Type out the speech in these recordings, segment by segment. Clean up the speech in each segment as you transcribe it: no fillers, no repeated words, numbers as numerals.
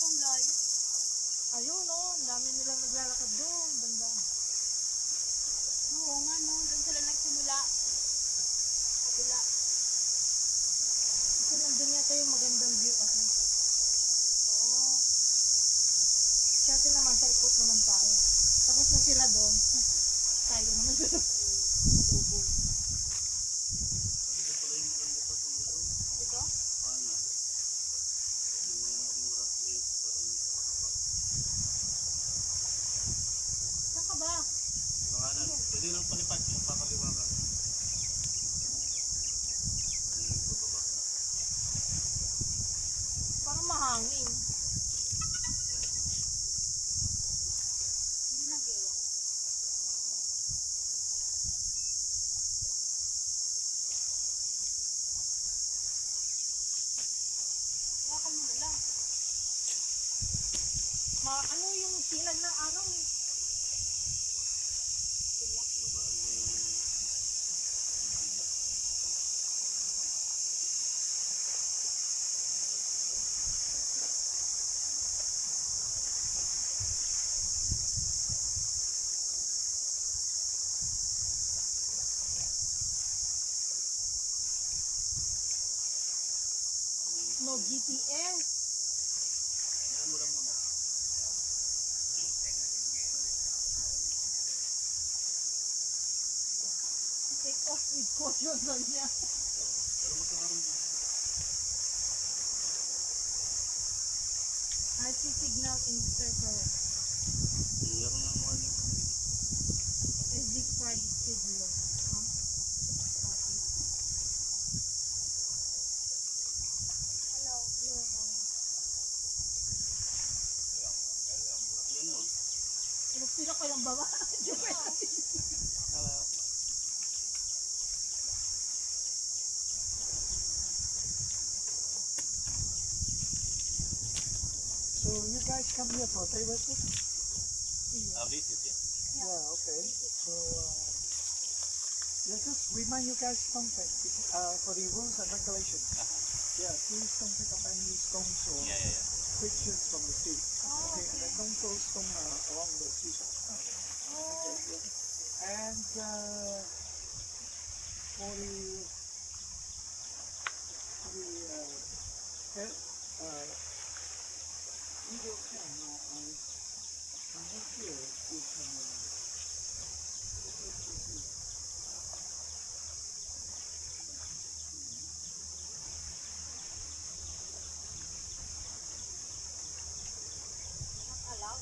ang layo. Ayun, no? Ang dami nilang naglalakad doon. Banda. Oo nga, no? Doon sila nagsimula. Kabila. Kasi nandun yata yung magandang view kasi. Oo. Kasi naman, paikot naman tayo. Tapos na sila doon. Tayo naman doon. Malubog. Ito? Saan ka ba? Pwede nang palipad yung pakaliwa ka. Parang mahangin. Hindi nag-iwa. Baka mo na lang. Ano yung sinag ng araw eh. No GPS. Yan mo lang muna. Take off with caution lang niya. Pero magkakaroon na. RC signal interference. Iyan lang mo ano. SD card speed low. Huh? Copy. Hello. Hello. Yan mo. Ano sila ko yung baba? Hello. So you guys come here for day visit? Visit, yeah. Yeah, okay. So yeah, just remind you guys something for the rules and regulations. Yeah, please don't pick up any stones or Yeah. creatures from the sea. Okay, and then don't throw stone along the seashore. Okay, yeah. And for the video camera, I'm not sure if you can. Allow?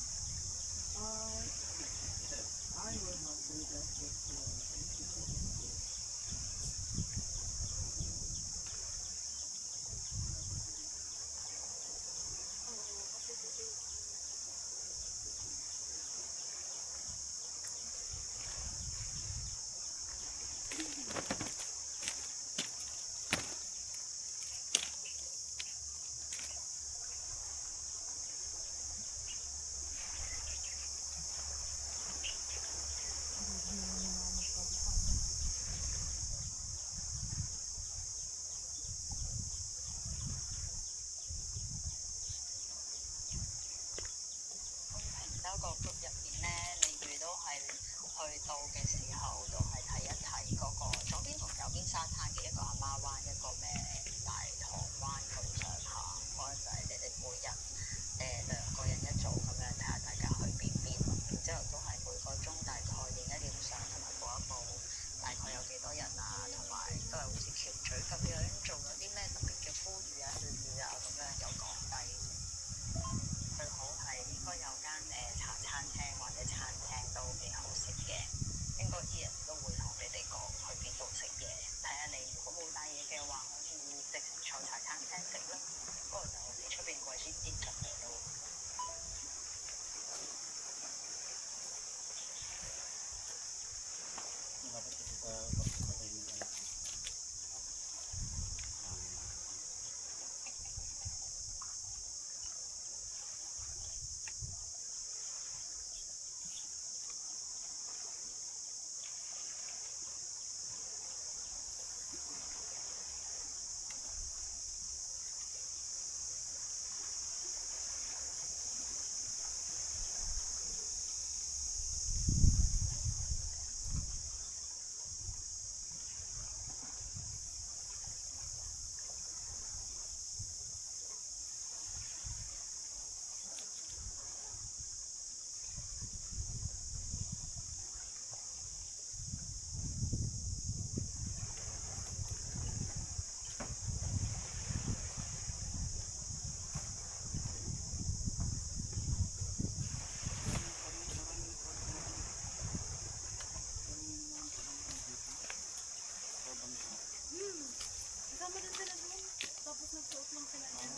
I will not do that, but I need to check it. Oo, kasi nagsuot lang sila niya.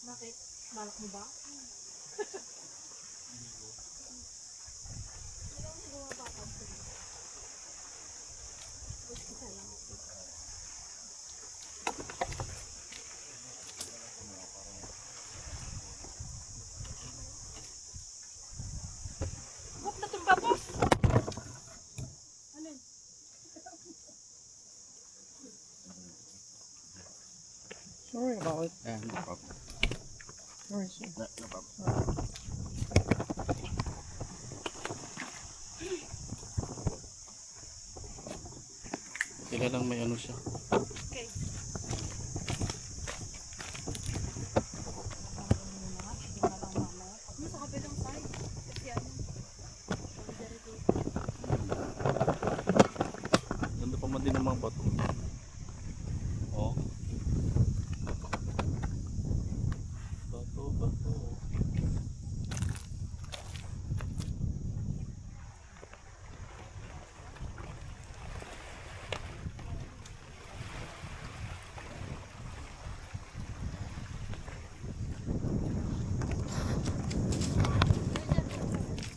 Bakit? Balak mo ba? Huwag na tumba, boss! Ano yun? Sorry about it. Yeah, no problem. Sorry, sir. No problem. Sila lang may ano siya. Okay. Ano sa kabilang side? Kasi ano? Ganda pa man din ang mga bato. Oh. Bato, bato.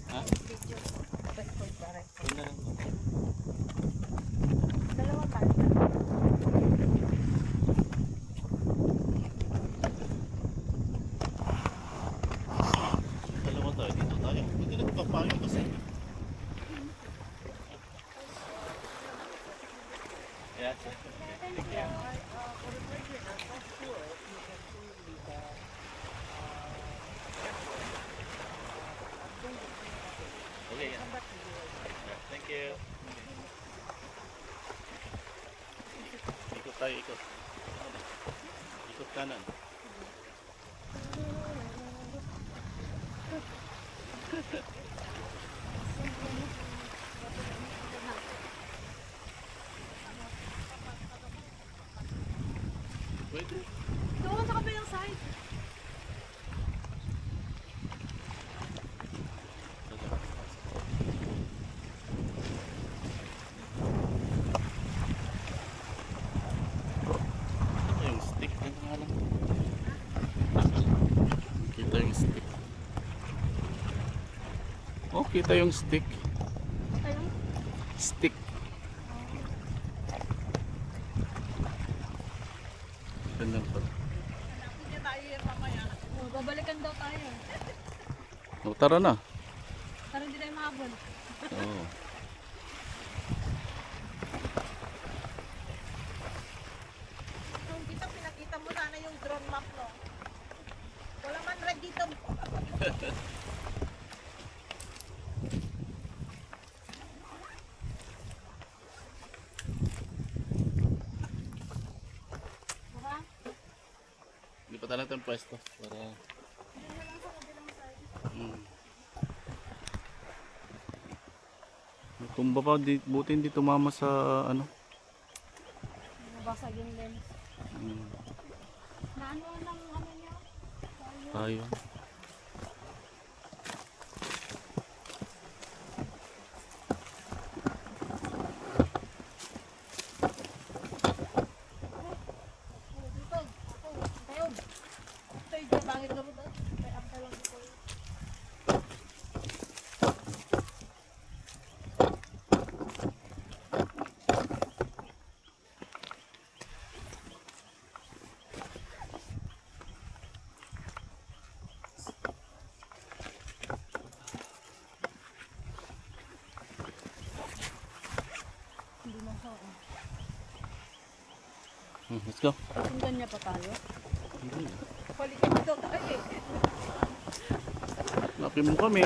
Ha? Yun na lang to. Dalawa tayo. Dalawa tayo, dito tayo. Hindi na papayo kasi. Yeah, sir. Thank you. Okay, yeah. Yeah, thank you. Ikot tayo, ikot. Ikot kanan. Pwede. Doon sa kabilang side. Ito yung stick. Ano nga lang? Kita yung stick. Oh, kita yung stick. Ayun. Stick. Ganda pa. Hindi tayo yan mamaya. Oh, babalikan daw tayo. Oh, tara na. Para hindi tayo mahabol. Oh. Kung kita pinakita mo sana yung drone map, no? Wala man red dito. Diba? Hindi pa talaga tayong pwesto. Para... Tumba pa, buti hindi tumama sa ano. Nabasag yung lens. Mm, Naano ng ano niya? tayo. Dito. Tayo. Tayo dyan. Bangit na mo doon. Tayo up na lang dito. Hindi na siya. Let's go. Sundan niya pa tayo. Balikan mo daw tayo eh. Lapin mo kami.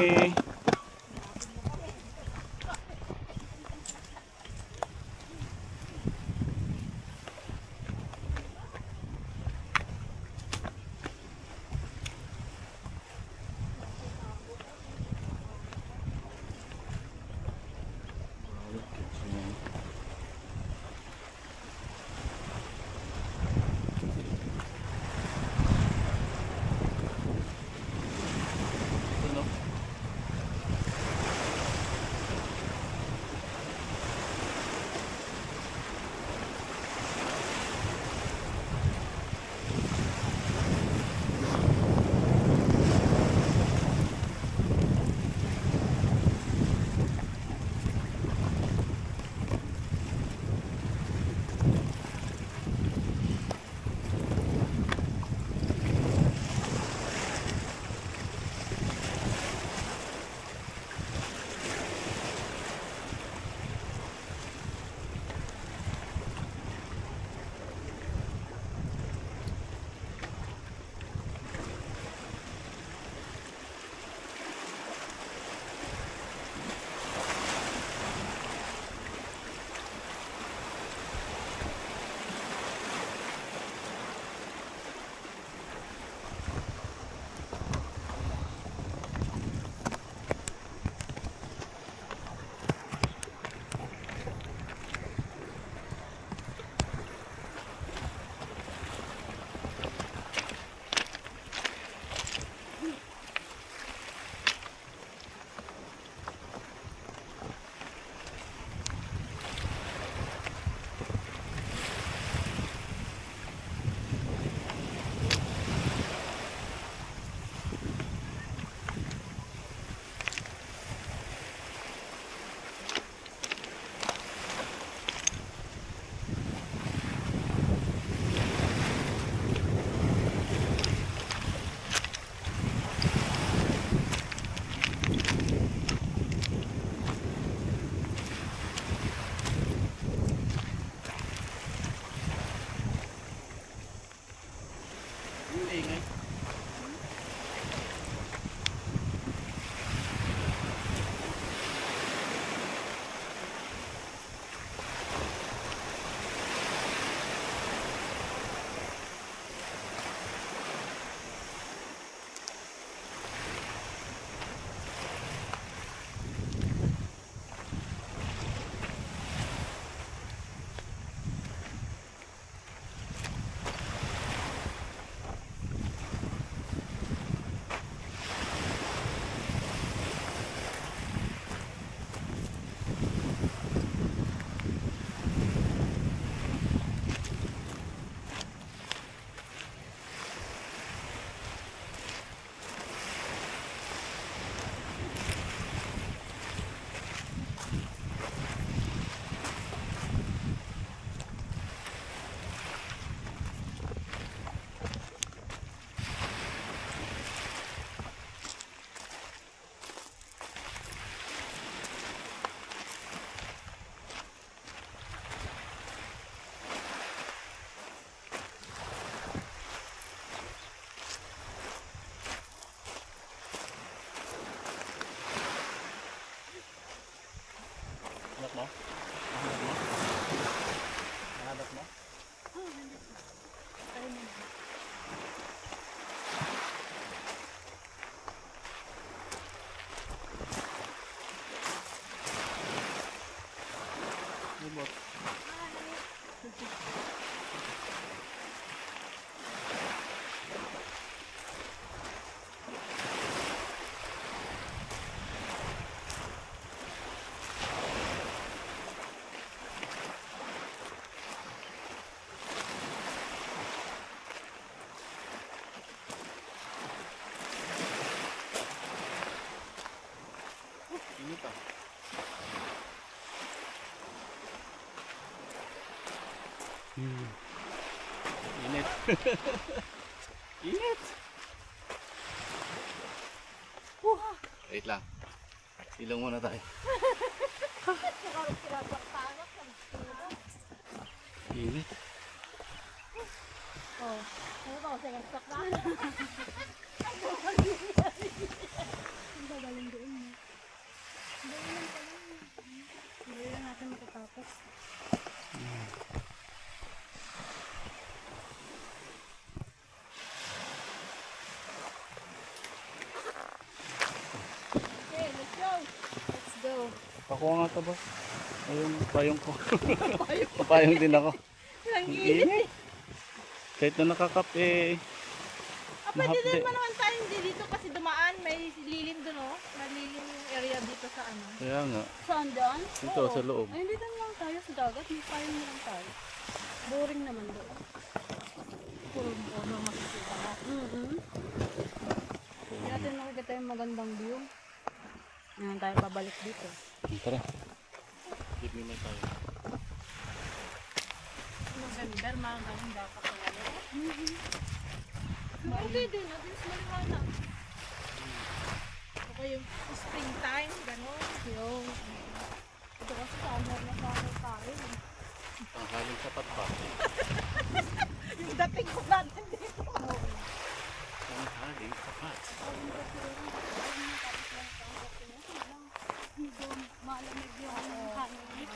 Oh? Nahanap mo? Nahanap mo? Tayo mo na. May bot. Init ah. Init. Init. Wait lang. Silong muna tayo. Init. Oh, ano ba? Sige, stop na. Ang gagaling doon mo. Hindi lang natin matatapos. Okay, let's go. Let's go. Pakuha nga ito ba? Ayun, payong ko. Papayong din ako. Ang Ang init. init. Kahit na nakakape, Pwede Mahapde. din naman tayo hindi dito kasi dumaan. May lilim doon, oh. Malilim yung area dito sa ano. kaya nga. Saan doon? Dito, sa loob. Ay, hindi lang tayo sa dagat. May payong lang tayo. Boring naman doon. Puro bono makikita mo. Hindi natin makikita yung magandang view. Ngayon tayo pabalik dito. Tara. Give me my tayo. November, mga ganun dapat ang ano. Hindi din, at least maliwanag. Okay yung springtime, gano'n. Yung, ito kasi summer na summer tayo. Tanghaling sapat pa. Yung dating ko natin dito. Tanghaling sapat. Medyo malamig yung hangin.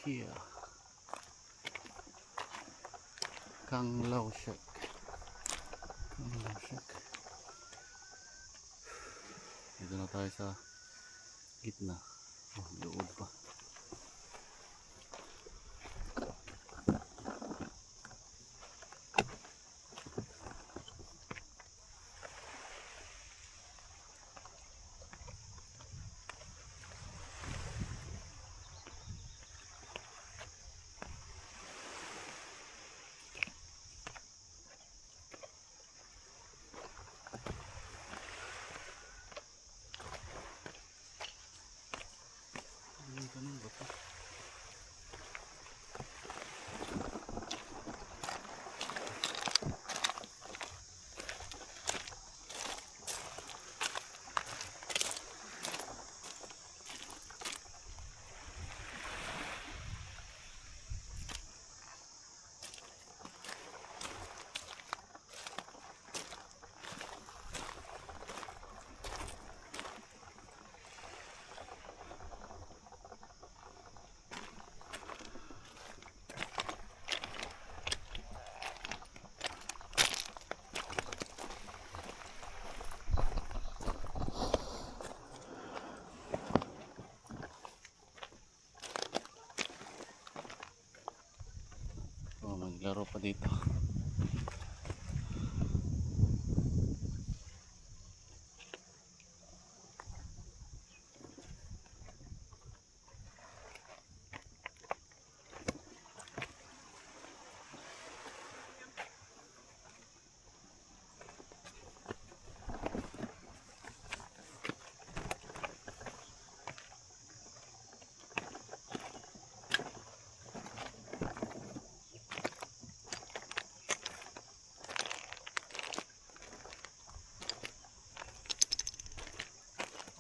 Kia Kang Lao Shek. Kang Lao Shek. Dito na tayo sa gitna. Oh, luod pa. Ganun ba ito? Oh, maglaro pa dito.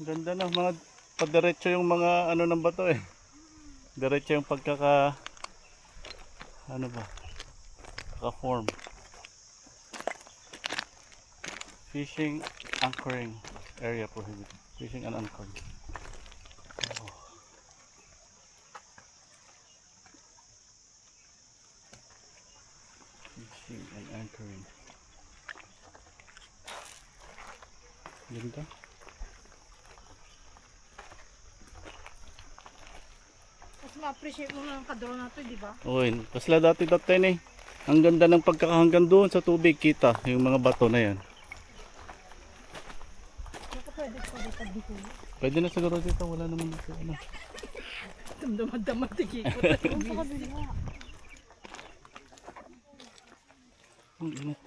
Ganda na mga padiretso yung mga ano ng bato eh. Diretso yung pagkaka ano ba? Ka-form. Fishing anchoring area prohibited. Fishing and anchoring. Oh. Fishing and anchoring. Ganda. Mas ma-appreciate mo na ang kadro na to, di ba? Uy, kasla dati eh. Ang ganda ng pagkakahanggang doon sa tubig, kita yung mga bato na yan. Baka pwede pa dito dito. Pwede na siguro dito, wala naman dito ano. Damdamad-damad tigikot. Ang sa kabila. Ang init.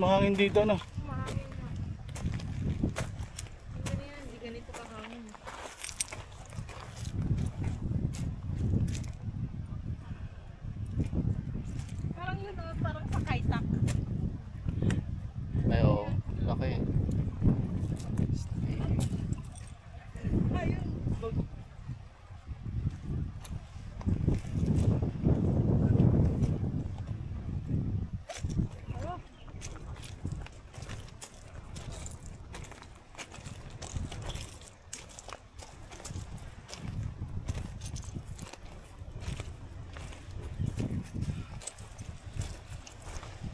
mahangin dito na. Mahangin na. Hindi yan, hindi ganito kahangin. Parang yun, oh, parang sa kaitak. Ay, oo. Laki. Ayun.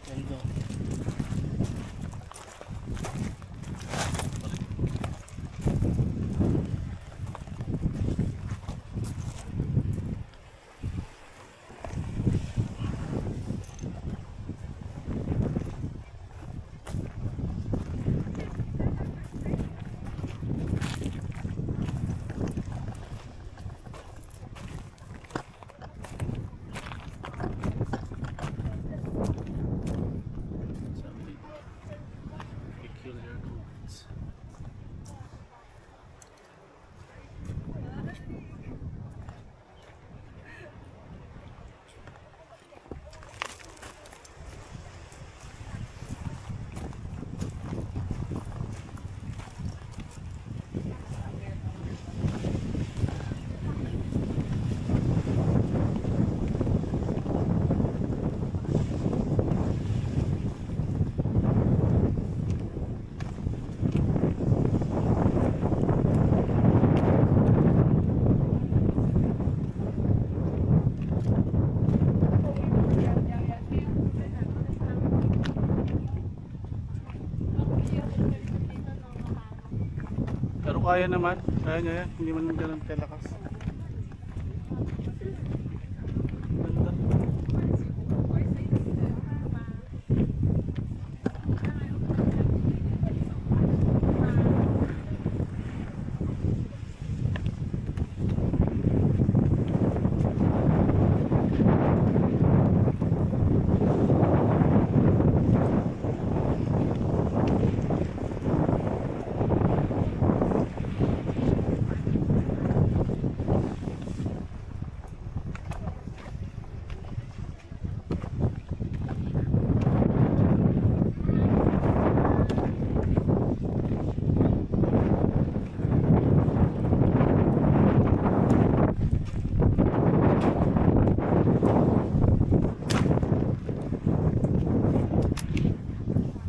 Ganda. Something peculiar goods. Pero kaya naman, kaya niya yan, hindi man ganun kalakas. Ganda.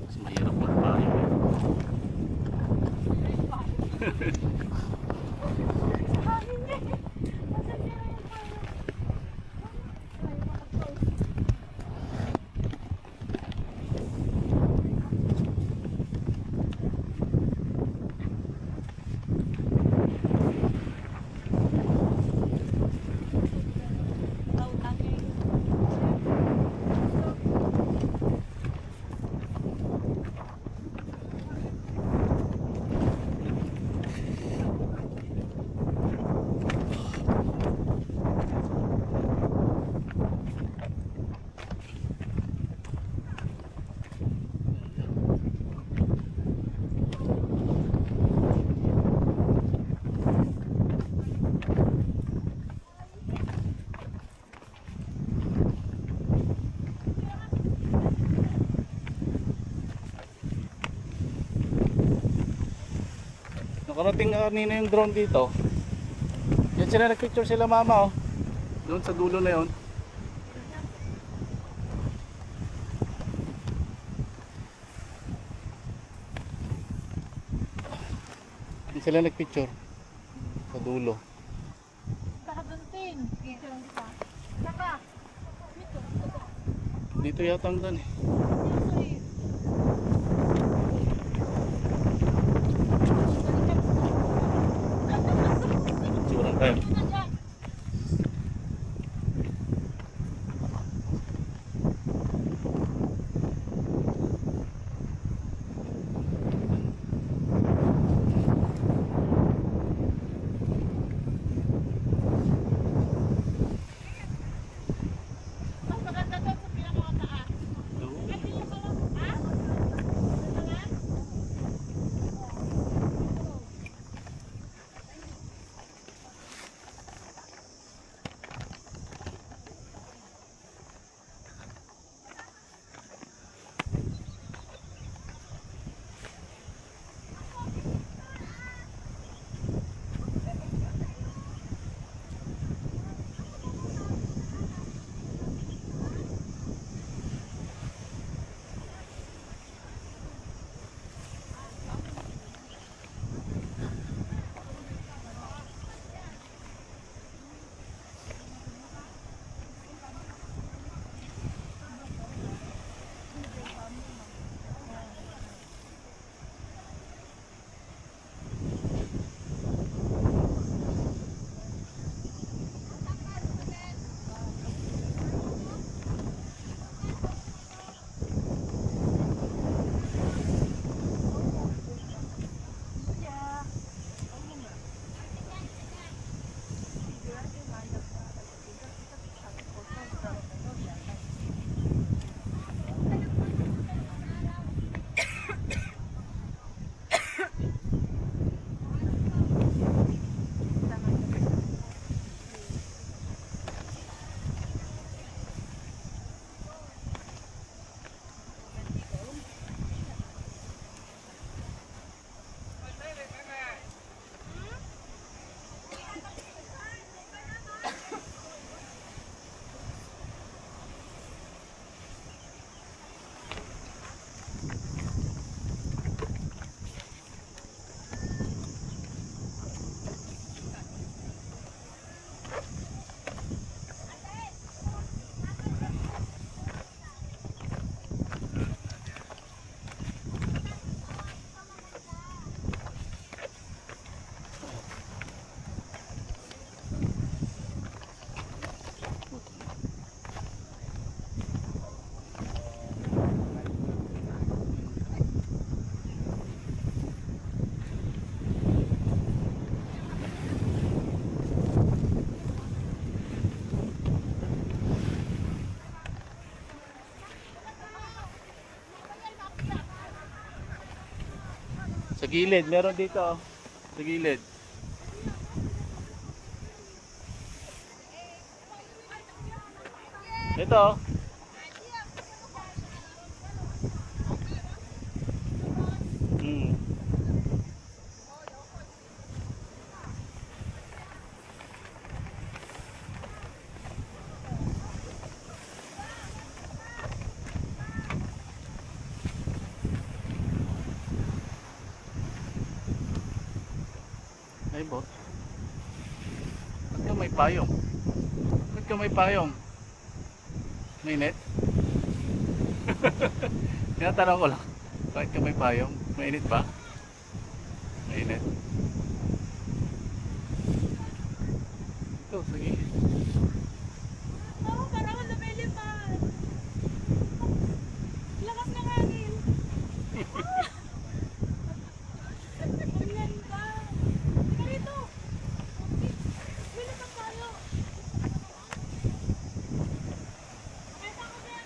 Mas mahirap magpayo eh. Nakarating na kanina yung drone dito. Yan sila, nagpicture sila mama oh. Doon sa dulo na yon. Yan sila nagpicture sa dulo. Saka doon din. Dito lang kita. Saka. Dito. Dito yata ang dan eh. Picturean tayo. Mas maganda doon sa pinakamataas. Oo. Ay, pinaka- ha? gilid, meron dito oh. Sa gilid. Ito oh. Hmm. Ay, bot. Ba't ka may payong? Ba't ka may payong? Mainit? Tinatanong ko lang. Bakit ka may payong? Mainit ba? Mainit. Ito, sige. Oo, parang lumilipad. Lakas ng hangin. Ang ganda. Tika rito. Lumilipad tayo. Pakita ko din.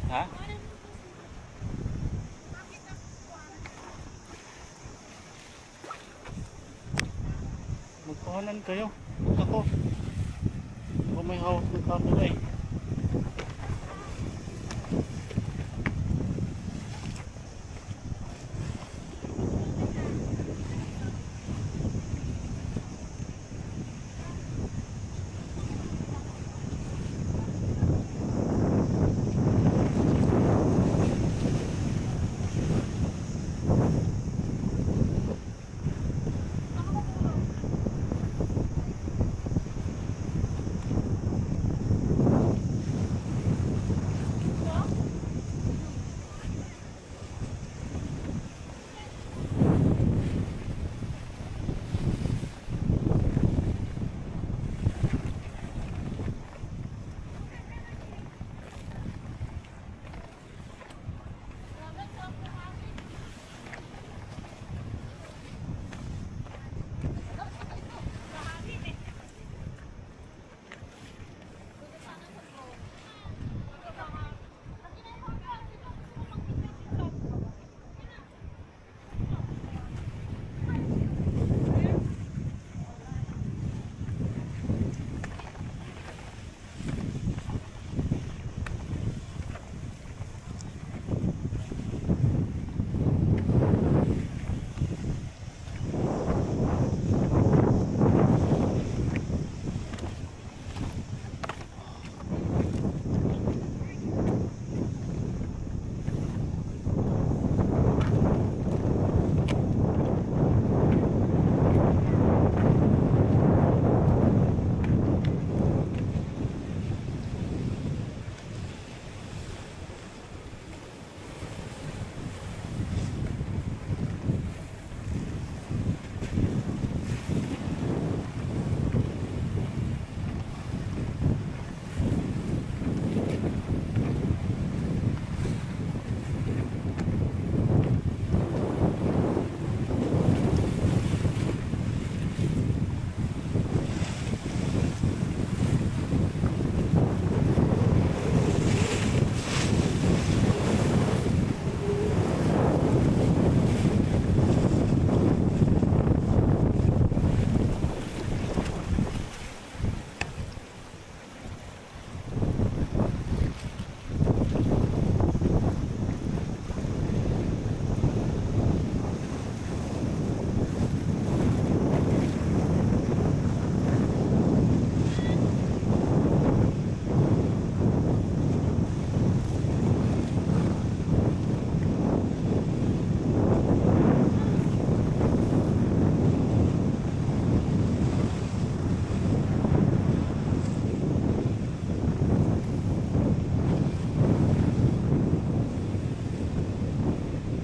Ha? Magpahalan kayo. Ako. Ako may hawak ng camera eh.